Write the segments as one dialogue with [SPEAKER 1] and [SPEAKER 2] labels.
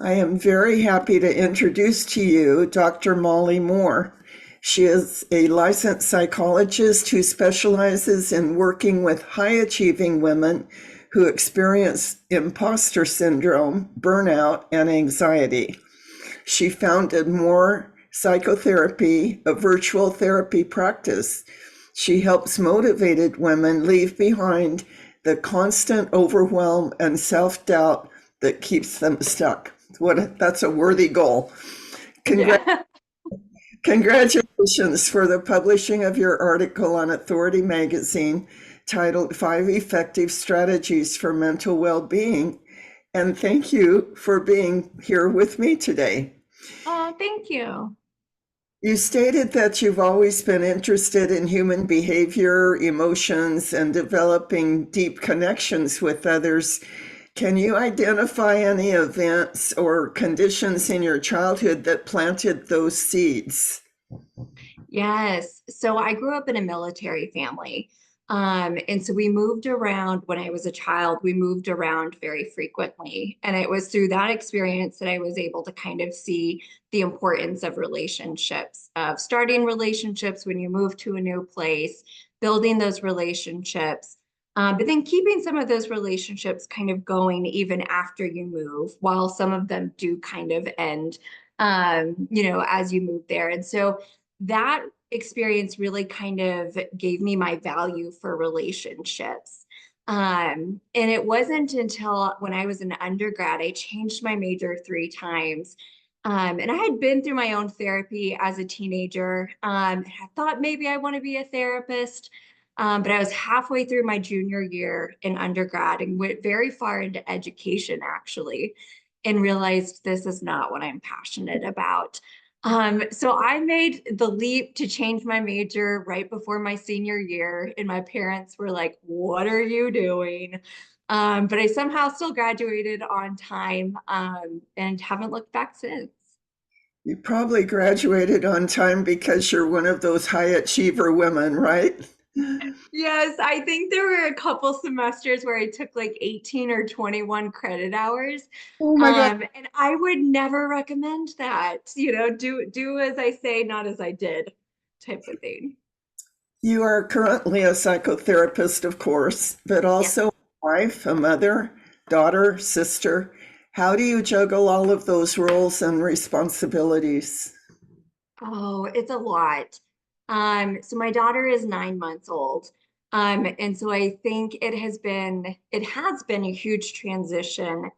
[SPEAKER 1] I am very happy to introduce to you Dr. Molly Moore. She is a licensed psychologist who specializes in working with high achieving women who experience imposter syndrome, burnout, and anxiety. She founded Moore Psychotherapy, a virtual therapy practice. She helps motivated women leave behind the constant overwhelm and self doubt that keeps them stuck. That's a worthy goal. Congra-
[SPEAKER 2] Yeah.
[SPEAKER 1] Congratulations for the publishing of your article on Authority Magazine titled Five Effective Strategies for Mental Well-Being. And thank you for being here with me today.
[SPEAKER 2] Oh, thank you.
[SPEAKER 1] You stated that you've always been interested in human behavior, emotions, and developing deep connections with others. Can you identify any events or conditions in your childhood that planted those seeds?
[SPEAKER 2] Yes. So I grew up in a military family. And so we moved around when I was a child, we moved around very frequently. And it was through that experience that I was able to kind of see the importance of relationships, of starting relationships when you move to a new place, building those relationships, but then keeping some of those relationships kind of going even after you move, while some of them do kind of end, as you move there. And so that experience really kind of gave me my value for relationships. And it wasn't until when I was an undergrad, I changed my major 3 times. And I had been through my own therapy as a teenager. I thought maybe I want to be a therapist. But I was halfway through my junior year in undergrad and went very far into education, actually, and realized this is not what I'm passionate about. So I made the leap to change my major right before my senior year, and my parents were like, "What are you doing?" But I somehow still graduated on time, and haven't looked back since.
[SPEAKER 1] You probably graduated on time because you're one of those high achiever women, right?
[SPEAKER 2] Yes, I think there were a couple semesters where I took like 18 or 21 credit hours.
[SPEAKER 1] Oh my God.
[SPEAKER 2] And I would never recommend that, do as I say, not as I did type of thing.
[SPEAKER 1] You are currently a psychotherapist, of course, but
[SPEAKER 2] Yes.
[SPEAKER 1] also a wife, a mother, daughter, sister. How do you juggle all of those roles and responsibilities?
[SPEAKER 2] Oh, it's a lot. So my daughter is 9 months old. And so I think it has been a huge transition,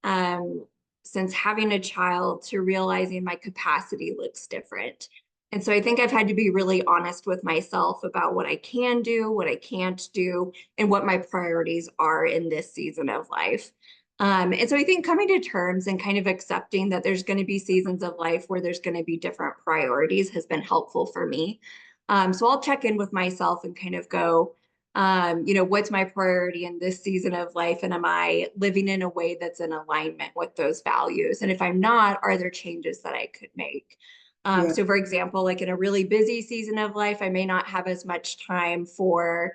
[SPEAKER 2] um, since having a child to realizing my capacity looks different. And so I think I've had to be really honest with myself about what I can do, what I can't do, and what my priorities are in this season of life. And so I think coming to terms and kind of accepting that there's going to be seasons of life where there's going to be different priorities has been helpful for me. So I'll check in with myself and kind of go, what's my priority in this season of life? And am I living in a way that's in alignment with those values? And if I'm not, are there changes that I could make?
[SPEAKER 1] Yeah.
[SPEAKER 2] So, for example, like in a really busy season of life, I may not have as much time for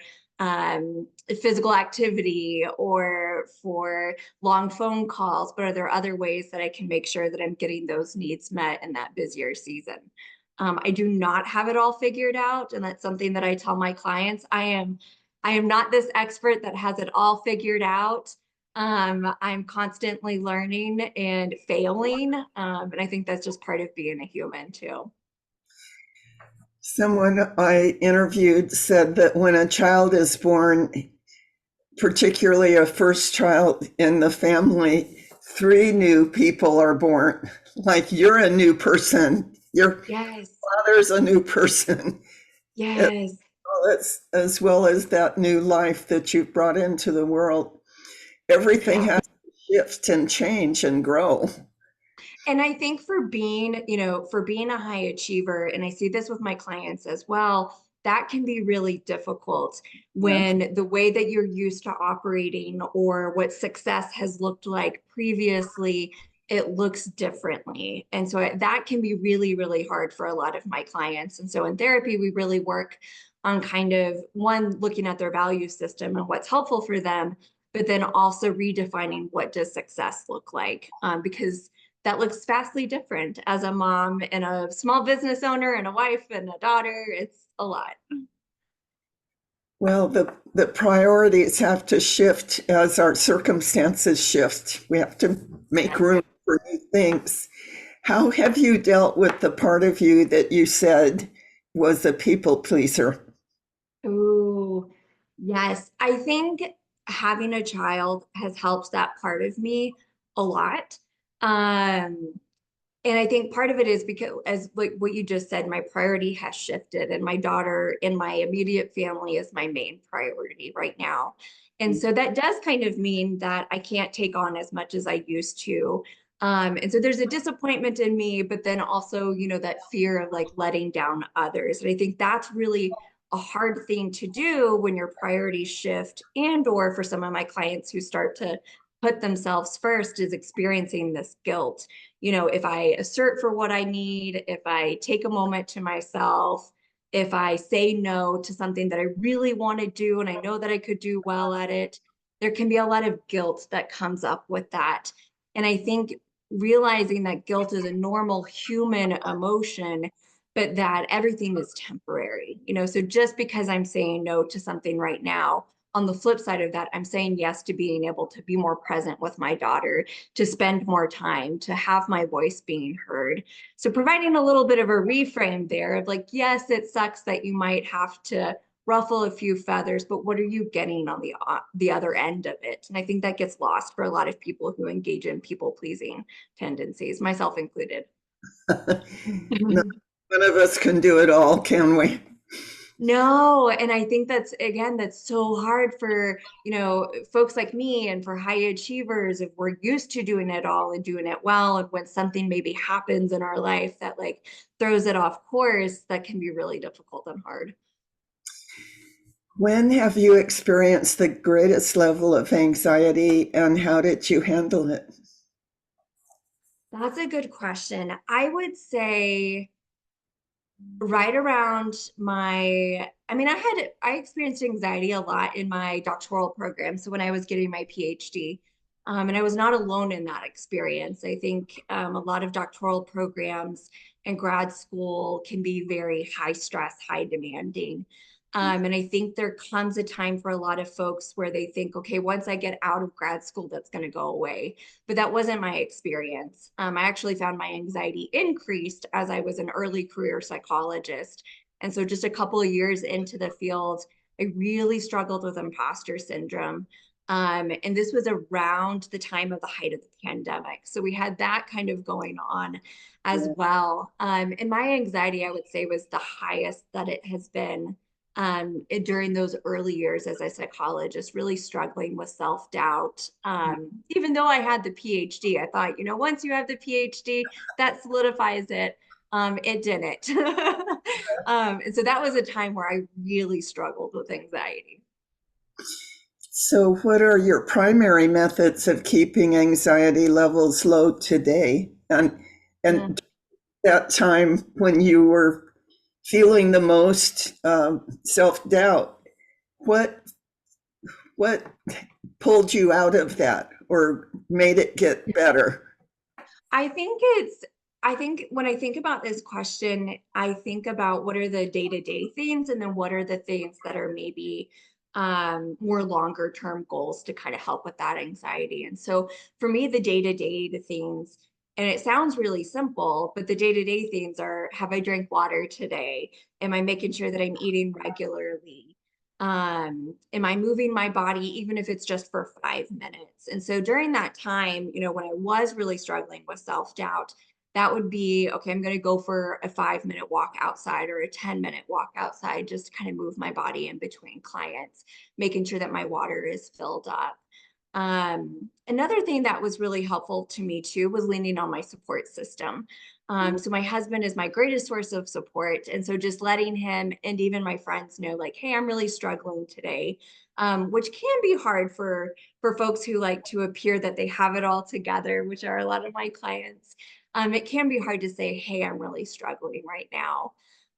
[SPEAKER 2] physical activity or for long phone calls, but are there other ways that I can make sure that I'm getting those needs met in that busier season? I do not have it all figured out, and that's something that I tell my clients. I am not this expert that has it all figured out. I'm constantly learning and failing, and I think that's just part of being a human too.
[SPEAKER 1] Someone I interviewed said that when a child is born, particularly a first child in the family, three new people are born. Like you're a new person, your
[SPEAKER 2] Yes,
[SPEAKER 1] father's a new person,
[SPEAKER 2] yes.
[SPEAKER 1] as well as that new life that you've brought into the world. Everything
[SPEAKER 2] Yeah.
[SPEAKER 1] has to shift and change and grow.
[SPEAKER 2] And I think for being a high achiever, and I see this with my clients as well, that can be really difficult
[SPEAKER 1] Yes.
[SPEAKER 2] when the way that you're used to operating or what success has looked like previously, it looks differently. And so that can be really, really hard for a lot of my clients. And so in therapy, we really work on kind of one, looking at their value system and what's helpful for them, but then also redefining what does success look like. Because that looks vastly different as a mom and a small business owner and a wife and a daughter. It's a lot.
[SPEAKER 1] Well, the priorities have to shift as our circumstances shift. We have to make room for new things. How have you dealt with the part of you that you said was a people pleaser?
[SPEAKER 2] Oh, yes. I think having a child has helped that part of me a lot. Um, and I think part of it is because, as like what you just said, my priority has shifted, and my daughter in my immediate family is my main priority right now. And so that does kind of mean that I can't take on as much as I used to. And so there's a disappointment in me, but then also, that fear of like letting down others. And I think that's really a hard thing to do when your priorities shift, and or for some of my clients who start to put themselves first, is experiencing this guilt. If I assert for what I need, if I take a moment to myself, if I say no to something that I really want to do and I know that I could do well at it, there can be a lot of guilt that comes up with that. And I think realizing that guilt is a normal human emotion, but that everything is temporary. So just because I'm saying no to something right now, on the flip side of that, I'm saying yes to being able to be more present with my daughter, to spend more time, to have my voice being heard. So providing a little bit of a reframe there of like, yes, it sucks that you might have to ruffle a few feathers, but what are you getting on the other end of it? And I think that gets lost for a lot of people who engage in people pleasing tendencies, myself included.
[SPEAKER 1] None of us can do it all, can we?
[SPEAKER 2] No, and I think that's so hard for, folks like me and for high achievers if we're used to doing it all and doing it well. And when something maybe happens in our life that like throws it off course, that can be really difficult and hard.
[SPEAKER 1] When have you experienced the greatest level of anxiety and how did you handle it?
[SPEAKER 2] That's a good question. I would say right around I experienced anxiety a lot in my doctoral program. So when I was getting my PhD, and I was not alone in that experience. I think a lot of doctoral programs and grad school can be very high stress, high demanding. And I think there comes a time for a lot of folks where they think, okay, once I get out of grad school, that's going to go away. But that wasn't my experience. I actually found my anxiety increased as I was an early career psychologist. And so just a couple of years into the field, I really struggled with imposter syndrome. And this was around the time of the height of the pandemic. So we had that kind of going on as well. And my anxiety, I would say, was the highest that it has been during those early years as a psychologist, really struggling with self-doubt. Even though I had the PhD, I thought, once you have the PhD, that solidifies it. It didn't. And so that was a time where I really struggled with anxiety.
[SPEAKER 1] So, what are your primary methods of keeping anxiety levels low today?
[SPEAKER 2] Mm.
[SPEAKER 1] And that time when you were feeling the most self-doubt, what what pulled you out of that or made it get better?
[SPEAKER 2] I think it's, I think when I think about this question, I think about what are the day-to-day things, and then what are the things that are maybe more longer term goals to kind of help with that anxiety. And so for me, the day-to-day the things, and it sounds really simple, but the day-to-day things are, have I drank water today? Am I making sure that I'm eating regularly? Am I moving my body, even if it's just for 5 minutes? And so during that time, when I was really struggling with self-doubt, that would be, okay, I'm going to go for a 5 minute walk outside or a 10-minute walk outside, just to kind of move my body in between clients, making sure that my water is filled up. Another thing that was really helpful to me too was leaning on my support system. So my husband is my greatest source of support. And so just letting him and even my friends know, like, hey, I'm really struggling today, which can be hard for folks who like to appear that they have it all together, which are a lot of my clients. It can be hard to say, hey, I'm really struggling right now.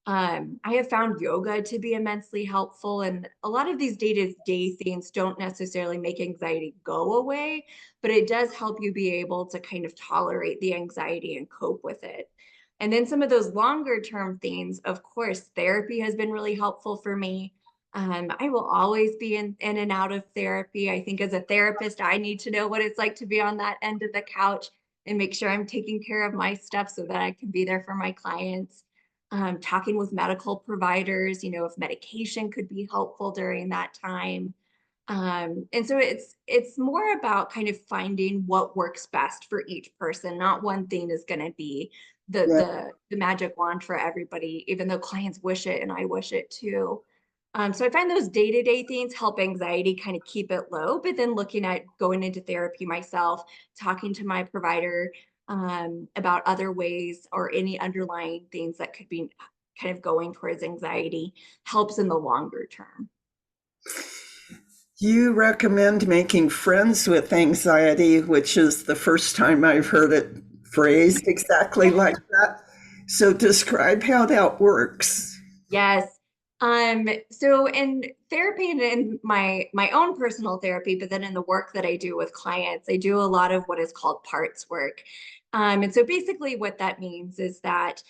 [SPEAKER 2] I have found yoga to be immensely helpful, and a lot of these day-to-day things don't necessarily make anxiety go away, but it does help you be able to kind of tolerate the anxiety and cope with it. And then some of those longer term things, of course, therapy has been really helpful for me. I will always be in and out of therapy. I think as a therapist, I need to know what it's like to be on that end of the couch and make sure I'm taking care of my stuff so that I can be there for my clients. Talking with medical providers, if medication could be helpful during that time. And so it's more about kind of finding what works best for each person. Not one thing is going to be the
[SPEAKER 1] Yeah.
[SPEAKER 2] the magic wand for everybody, even though clients wish it and I wish it too. So I find those day-to-day things help anxiety kind of keep it low, but then looking at going into therapy myself, talking to my provider about other ways or any underlying things that could be kind of going towards anxiety helps in the longer term.
[SPEAKER 1] You recommend making friends with anxiety, which is the first time I've heard it phrased exactly like that. So describe how that works.
[SPEAKER 2] Yes. So in therapy and in my own personal therapy, but then in the work that I do with clients, I do a lot of what is called parts work. And so basically what that means is that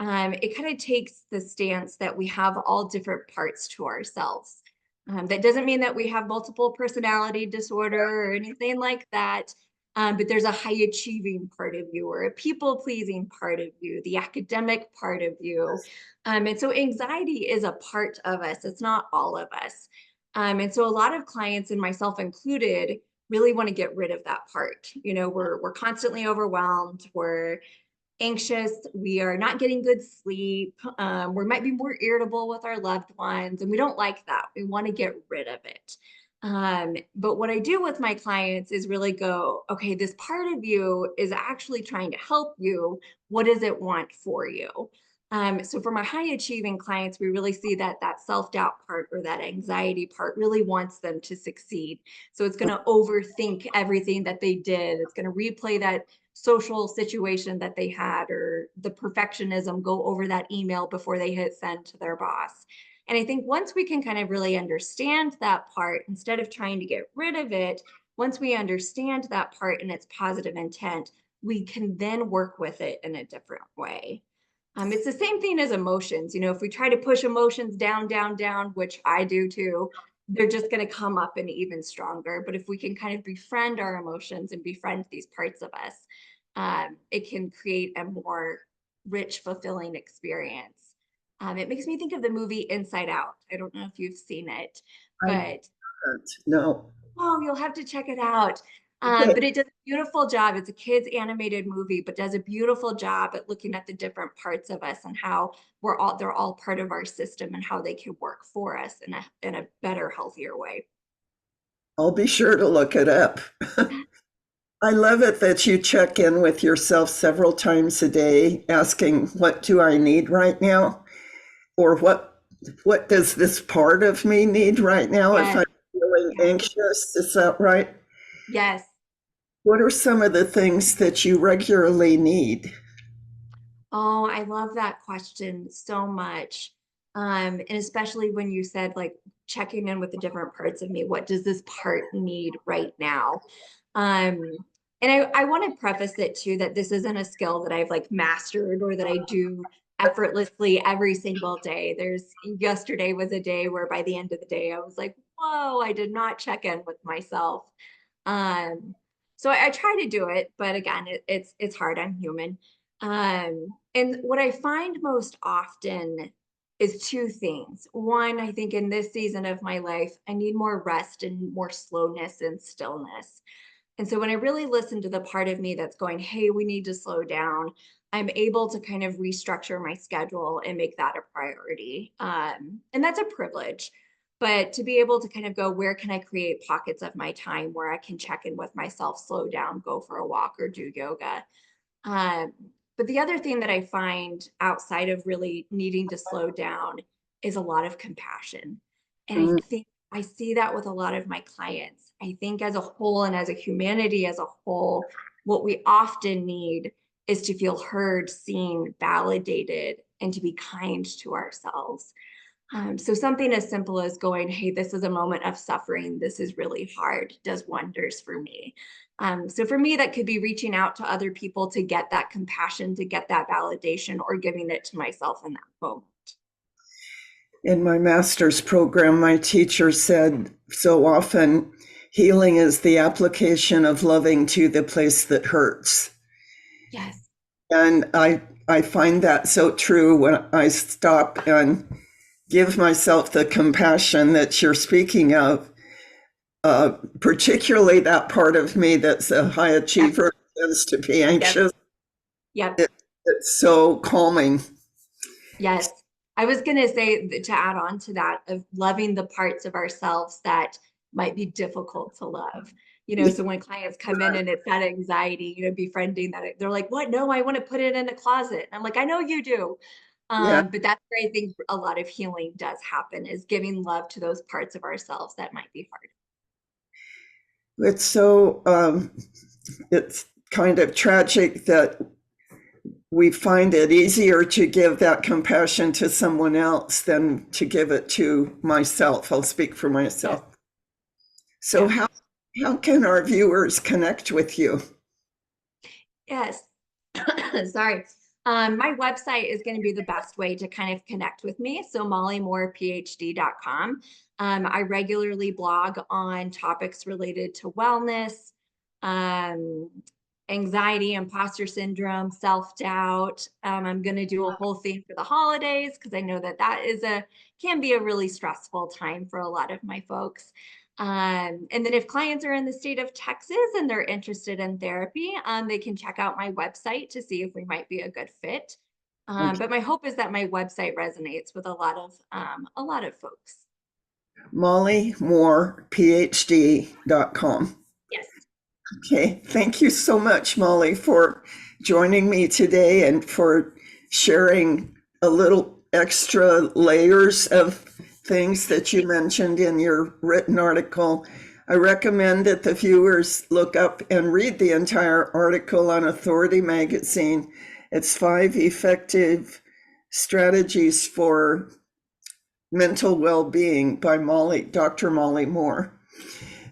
[SPEAKER 2] it kind of takes the stance that we have all different parts to ourselves. That doesn't mean that we have multiple personality disorder or anything like that. But there's a high achieving part of you or a people pleasing part of you, the academic part of you, and so anxiety is a part of us, it's not all of us. And so a lot of clients, and myself included, really want to get rid of that part. We're constantly overwhelmed, we're anxious, we are not getting good sleep, we might be more irritable with our loved ones, and we don't like that. We want to get rid of it. But what I do with my clients is really go, okay, this part of you is actually trying to help you. What does it want for you? So for my high achieving clients, we really see that self-doubt part or that anxiety part really wants them to succeed. So it's going to overthink everything that they did. It's going to replay that social situation that they had or the perfectionism, go over that email before they hit send to their boss. And I think once we can kind of really understand that part, instead of trying to get rid of it, once we understand that part and its positive intent, we can then work with it in a different way. It's the same thing as emotions. If we try to push emotions down, down, down, which I do too, they're just going to come up and even stronger. But if we can kind of befriend our emotions and befriend these parts of us, it can create a more rich, fulfilling experience. It makes me think of the movie Inside Out. I don't know if you've seen it,
[SPEAKER 1] I
[SPEAKER 2] but
[SPEAKER 1] don't know.
[SPEAKER 2] oh, you'll have to check it out.
[SPEAKER 1] Okay.
[SPEAKER 2] But it does a beautiful job. It's a kids animated movie, but does a beautiful job at looking at the different parts of us and how they're all part of our system and how they can work for us in a better, healthier way.
[SPEAKER 1] I'll be sure to look it up. I love it that you check in with yourself several times a day asking, what do I need right now? Or what does this part of me need right now if
[SPEAKER 2] Yes,
[SPEAKER 1] I'm feeling
[SPEAKER 2] yes,
[SPEAKER 1] anxious? Is that right?
[SPEAKER 2] yes.
[SPEAKER 1] What are some of the things that you regularly need?
[SPEAKER 2] Oh, I love that question so much. And especially when you said like checking in with the different parts of me, what does this part need right now? Um, and I want to preface it too that this isn't a skill that I've like mastered or that I do effortlessly every single day. Yesterday was a day where by the end of the day, I was like, whoa, I did not check in with myself. Um, so I try to do it, but again, it's hard. I'm human. And what I find most often is two things. One, I think in this season of my life, I need more rest and more slowness and stillness. And so when I really listen to the part of me that's going, hey, we need to slow down, I'm able to kind of restructure my schedule and make that a priority. And that's a privilege. But to be able to kind of go, where can I create pockets of my time where I can check in with myself, slow down, go for a walk or do yoga? Um, but the other thing that I find outside of really needing to slow down is a lot of compassion. And I
[SPEAKER 1] Mm,
[SPEAKER 2] think I see that with a lot of my clients. I think as a whole and as a humanity as a whole, what we often need is to feel heard, seen, validated, and to be kind to ourselves. So something as simple as going, hey, this is a moment of suffering. This is really hard, does wonders for me. So for me, that could be reaching out to other people to get that compassion, to get that validation, or giving it to myself in that moment.
[SPEAKER 1] In my master's program, my teacher said so often, healing is the application of loving to the place that hurts.
[SPEAKER 2] Yes.
[SPEAKER 1] And I find that so true when I stop and give myself the compassion that you're speaking of, particularly that part of me that's a high achiever, tends to be anxious.
[SPEAKER 2] Yep.
[SPEAKER 1] It's so calming.
[SPEAKER 2] Yes. I was going to say to add on to that of loving the parts of ourselves that might be difficult to love. So when clients come in and it's that anxiety, befriending that, they're like, what? No, I want to put it in a closet. I'm like, I know you do.
[SPEAKER 1] Yeah,
[SPEAKER 2] But that's where I think a lot of healing does happen, is giving love to those parts of ourselves that might be hard.
[SPEAKER 1] it's so it's kind of tragic that we find it easier to give that compassion to someone else than to give it to myself. I'll speak for myself. So
[SPEAKER 2] Yeah.
[SPEAKER 1] how can our viewers connect with you?
[SPEAKER 2] Yes. Sorry. My website is going to be the best way to kind of connect with me. So mollymorephd.com. I regularly blog on topics related to wellness, um, anxiety, imposter syndrome, self-doubt. I'm going to do a whole thing for the holidays because I know that can be a really stressful time for a lot of my folks. And then if clients are in the state of Texas and they're interested in therapy, they can check out my website to see if we might be a good fit. But my hope is that my website resonates with a lot of folks.
[SPEAKER 1] mollymorephd.com.
[SPEAKER 2] Yes.
[SPEAKER 1] Okay, thank you so much, Molly, for joining me today and for sharing a little extra layers of things that you mentioned in your written article. I recommend that the viewers look up and read the entire article on Authority Magazine. It's 5 effective strategies for mental well-being by Dr. Molly Moore.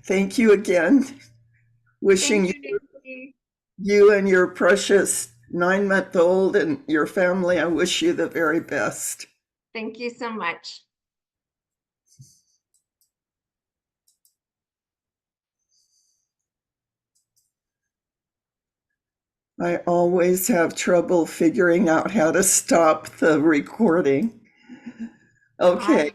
[SPEAKER 1] Thank you again. Wishing
[SPEAKER 2] Thank you, Nancy.
[SPEAKER 1] you and your precious 9-month-old and your family, I wish you the very best.
[SPEAKER 2] Thank you so much.
[SPEAKER 1] I always have trouble figuring out how to stop the recording. Okay.